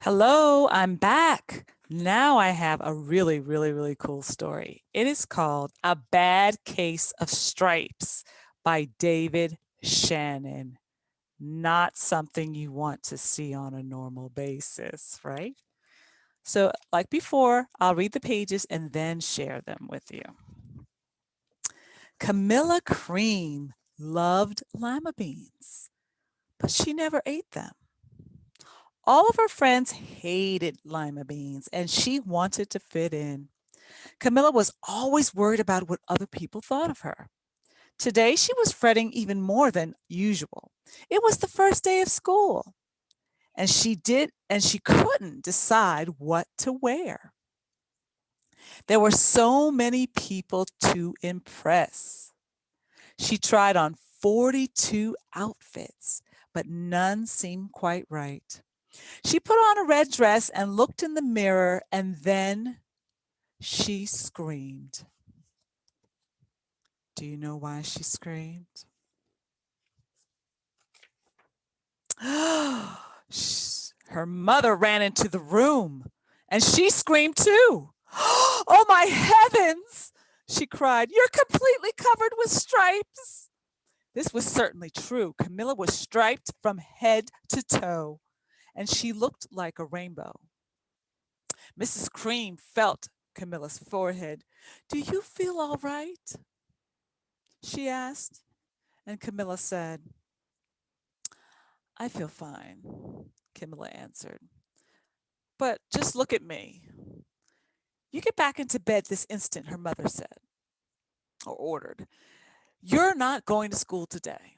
Hello, I'm back. Now I have a really cool story. It is called A Bad Case of Stripes by David Shannon. Not something you want to see on a normal basis, right? So, like before, I'll read the pages and then share them with you. Camilla Cream loved lima beans, but she never ate them. All of her friends hated lima beans, and she wanted to fit in. Camilla was always worried about what other people thought of her. Today, she was fretting even more than usual. It was the first day of school, and she couldn't decide what to wear. There were so many people to impress. She tried on 42 outfits, but none seemed quite right. She put on a red dress and looked in the mirror, and then she screamed. Do you know why she screamed? Her mother ran into the room, and she screamed too. Oh my heavens! She cried. You're completely covered with stripes. This was certainly true. Camilla was striped from head to toe, and she looked like a rainbow. Mrs. Cream felt Camilla's forehead. Do you feel all right? She asked, and Camilla said, I feel fine, Camilla answered. But just look at me. You get back into bed this instant, her mother said, or ordered. You're not going to school today.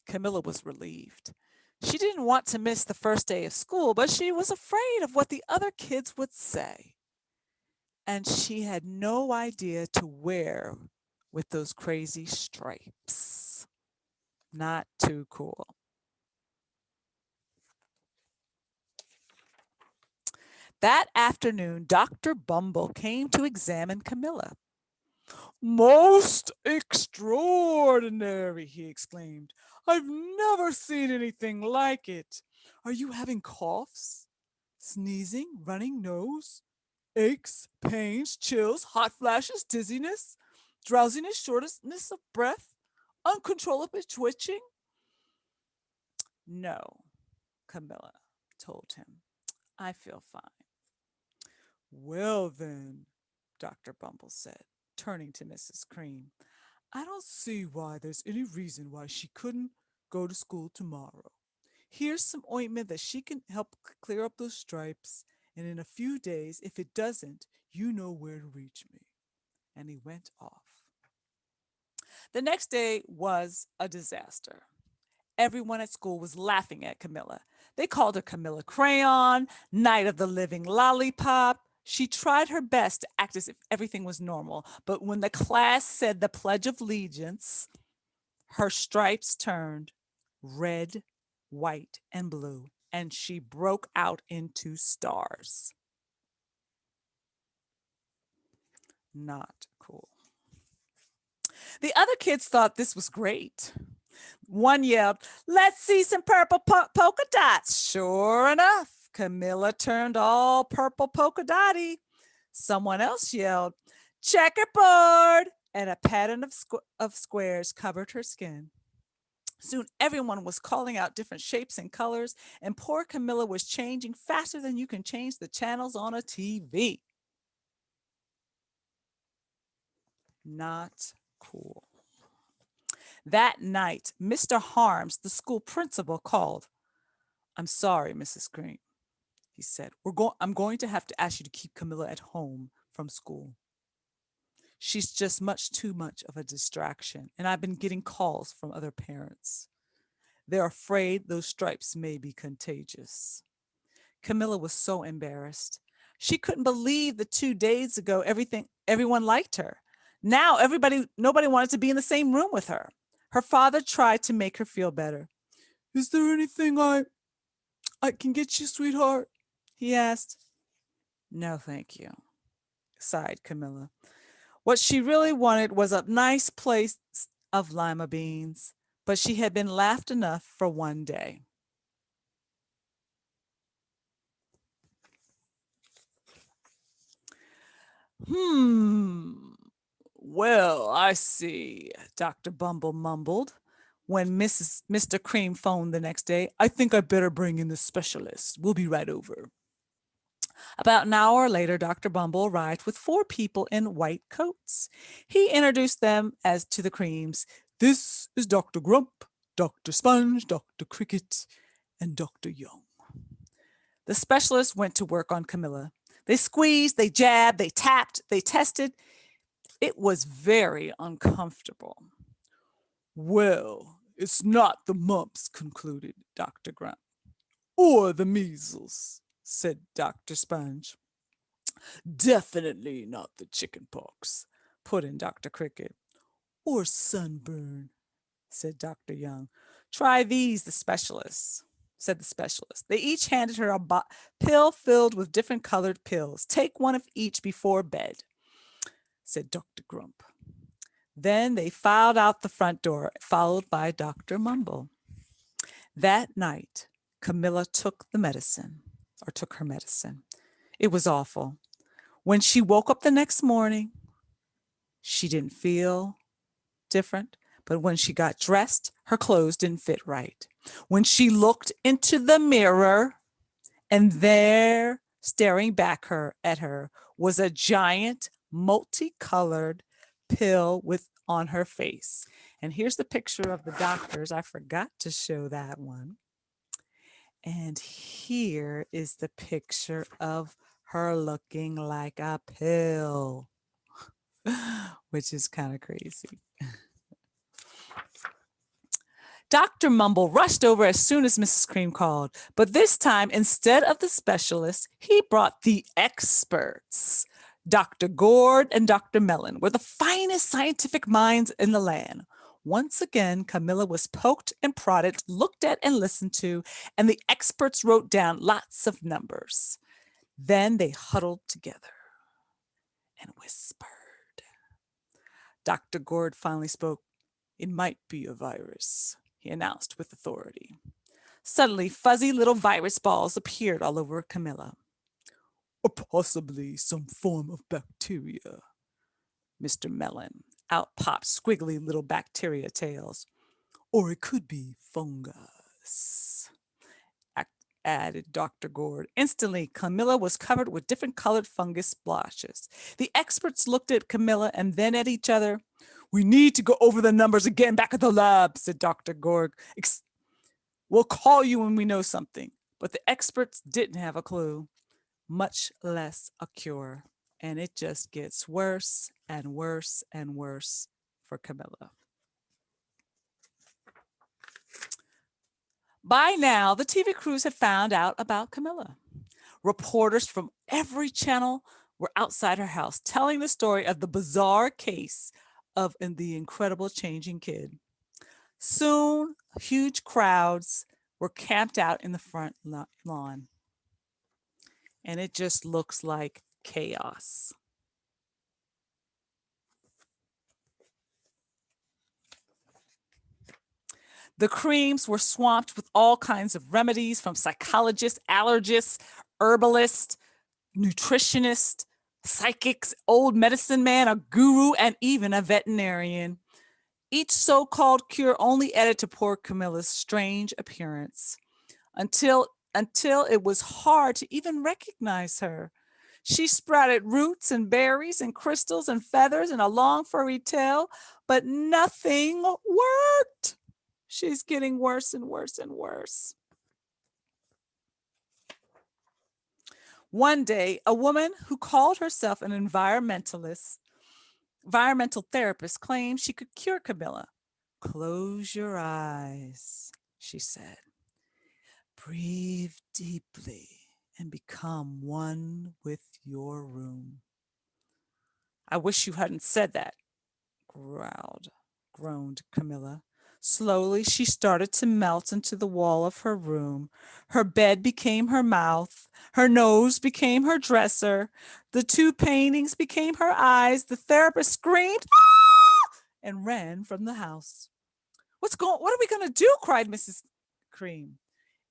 Camilla was relieved. She didn't want to miss the first day of school, but she was afraid of what the other kids would say. And she had no idea to wear with those crazy stripes. Not too cool. That afternoon, Dr. Bumble came to examine Camilla. Most extraordinary, he exclaimed. I've never seen anything like it. Are you having coughs, sneezing, running nose, aches, pains, chills, hot flashes, dizziness, drowsiness, shortness of breath, uncontrollable twitching? No, Camilla told him. I feel fine. Well, then, Dr. Bumble said, turning to Mrs. Cream, I don't see why there's any reason why she couldn't go to school tomorrow. Here's some ointment that she can help clear up those stripes, and in a few days, if it doesn't, you know where to reach me. And he went off. The next day was a disaster. Everyone at school was laughing at Camilla. They called her Camilla Crayon, Night of the Living Lollipop. She tried her best to act as if everything was normal, but when the class said the Pledge of Allegiance, her stripes turned red, white, and blue, and she broke out into stars. Not cool. The other kids thought this was great. One yelled, let's see some purple polka dots. Sure enough, Camilla turned all purple polka dotty. Someone else yelled, checkerboard, and a pattern of squares covered her skin. Soon everyone was calling out different shapes and colors, and poor Camilla was changing faster than you can change the channels on a TV. Not cool. That night, Mr. Harms, the school principal, called. I'm sorry, Mrs. Green, he said. I'm going to have to ask you to keep Camilla at home from school. She's just too much of a distraction, and I've been getting calls from other parents. They're afraid those stripes may be contagious. Camilla was so embarrassed. She couldn't believe that 2 days ago everyone liked her. Now nobody wanted to be in the same room with her. Her father tried to make her feel better. Is there anything I can get you, sweetheart? He asked. No, thank you, sighed Camilla. What she really wanted was a nice place of lima beans, but she had been laughed enough for one day. Hmm. Well, I see, Dr. Bumble mumbled. When Mr. Cream phoned the next day, I think I better bring in the specialist. We'll be right over. About an hour later, Dr. Bumble arrived with four people in white coats. He introduced them as to the Creams. This is Dr. Grump, Dr. Sponge, Dr. Cricket, and Dr. Young. The specialist went to work on Camilla. They squeezed, they jabbed, they tapped, they tested. It was very uncomfortable. Well, it's not the mumps, concluded Dr. Grunt. Or the measles, said Dr. Sponge. Definitely not the chicken pox, put in Dr. Cricket. Or sunburn, said Dr. Young. Try these, said the specialist. They each handed her a pill filled with different colored pills. Take one of each before bed, said Dr. Grump. Then they filed out the front door, followed by Dr. Mumble. That night, Camilla took her medicine. It was awful. When she woke up the next morning, she didn't feel different, but when she got dressed, her clothes didn't fit right. When she looked into the mirror, and there, staring back at her, was a giant, multicolored pill on her face. And here's the picture of the doctors. I forgot to show that one. And here is the picture of her looking like a pill, which is kind of crazy. Dr. Mumble rushed over as soon as Mrs. Cream called, but this time, instead of the specialists, he brought the experts. Dr. Gord and Dr. Mellon were the finest scientific minds in the land. Once again, Camilla was poked and prodded, looked at and listened to, and the experts wrote down lots of numbers. Then they huddled together and whispered. Dr. Gord finally spoke. It might be a virus, he announced with authority. Suddenly, fuzzy little virus balls appeared all over Camilla. Or possibly some form of bacteria, Mr. Mellon. Out popped squiggly little bacteria tails. Or it could be fungus, added Dr. Gord. Instantly, Camilla was covered with different colored fungus splotches. The experts looked at Camilla and then at each other. We need to go over the numbers again back at the lab, said Dr. Gord. We'll call you when we know something. But the experts didn't have a clue, much less a cure. And it just gets worse and worse and worse for Camilla. By now, the TV crews had found out about Camilla. Reporters from every channel were outside her house telling the story of the bizarre case of the incredible changing kid. Soon, huge crowds were camped out in the front lawn. And it just looks like chaos. The Creams were swamped with all kinds of remedies from psychologists, allergists, herbalists, nutritionists, psychics, old medicine man, a guru, and even a veterinarian. Each so-called cure only added to poor Camilla's strange appearance until it was hard to even recognize her. She sprouted roots and berries and crystals and feathers and a long furry tail, but nothing worked. She's getting worse and worse and worse. One day, a woman who called herself an environmental therapist claimed she could cure Camilla. Close your eyes, she said. Breathe deeply and become one with your room. I wish you hadn't said that, groaned Camilla. Slowly, she started to melt into the wall of her room. Her bed became her mouth. Her nose became her dresser. The two paintings became her eyes. The therapist screamed and ran from the house. What are we going to do? Cried Mrs. Cream.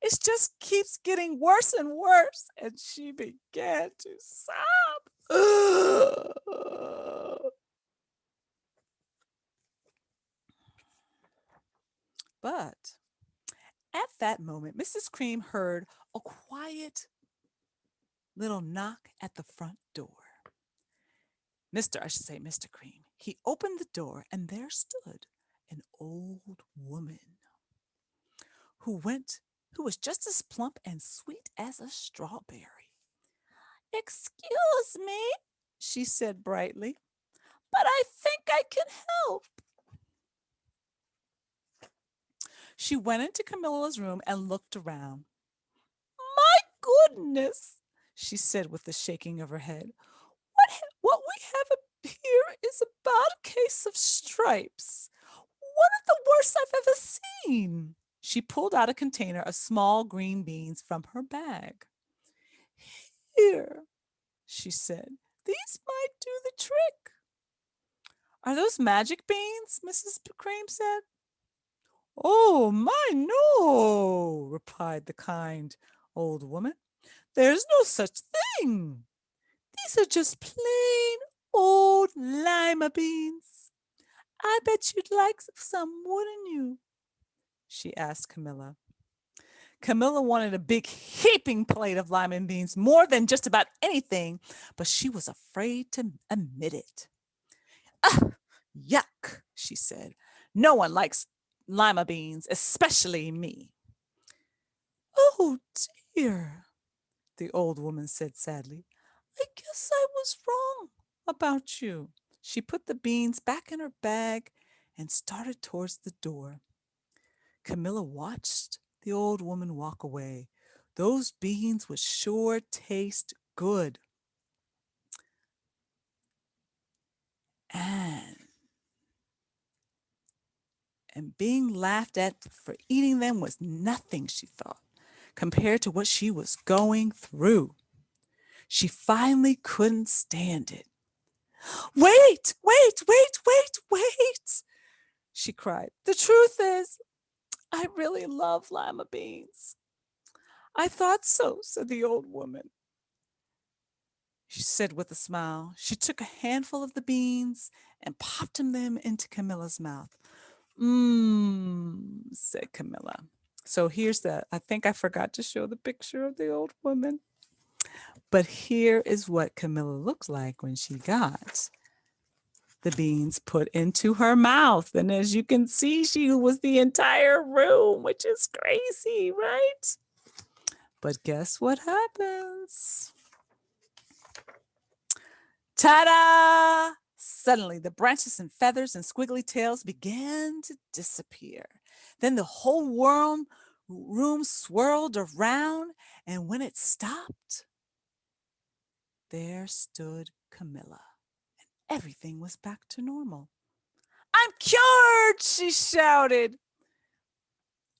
It just keeps getting worse and worse. And she began to sob. But at that moment, Mrs. Cream heard a quiet little knock at the front door. Mr. Cream. He opened the door, and there stood an old woman who went who was just as plump and sweet as a strawberry. "Excuse me," she said brightly, "but I think I can help." She went into Camilla's room and looked around. "My goodness," she said with a shaking of her head. What we have up here is about a case of stripes. One of the worst I've ever seen." She pulled out a container of small green beans from her bag. "Here," she said, "these might do the trick." "Are those magic beans?" Mrs. Cream said. "Oh, my, no," replied the kind old woman. "There's no such thing. These are just plain old lima beans. I bet you'd like some, wouldn't you?" she asked Camilla. Camilla wanted a big heaping plate of lima beans more than just about anything, but she was afraid to admit it. "Ah, yuck," she said. "No one likes lima beans, especially me." "Oh, dear," the old woman said sadly. "I guess I was wrong about you." She put the beans back in her bag and started towards the door. Camilla watched the old woman walk away. Those beans would sure taste good. And being laughed at for eating them was nothing, she thought, compared to what she was going through. She finally couldn't stand it. "Wait, wait, wait, wait, wait," she cried. "The truth is, I really love lima beans." "I thought so," said the old woman. She said with a smile. She took a handful of the beans and popped them into Camilla's mouth. "Mmm," said Camilla. So I think I forgot to show the picture of the old woman. But here is what Camilla looked like when she got the beans put into her mouth. And as you can see, she was the entire room, which is crazy, right? But guess what happens? Ta-da! Suddenly, the branches and feathers and squiggly tails began to disappear. Then the whole room swirled around, and when it stopped, there stood Camilla. Everything was back to normal. "I'm cured!" she shouted.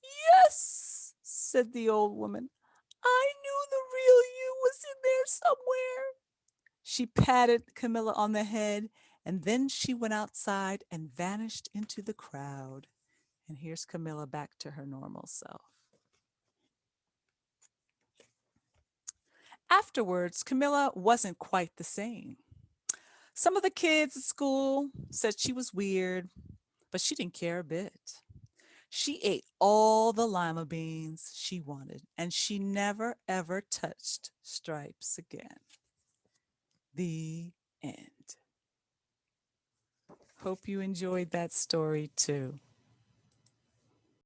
"Yes," said the old woman. "I knew the real you was in there somewhere." She patted Camilla on the head, and then she went outside and vanished into the crowd. And here's Camilla back to her normal self. Afterwards, Camilla wasn't quite the same. Some of the kids at school said she was weird, but she didn't care a bit. She ate all the lima beans she wanted, and she never, ever touched stripes again. The end. Hope you enjoyed that story too.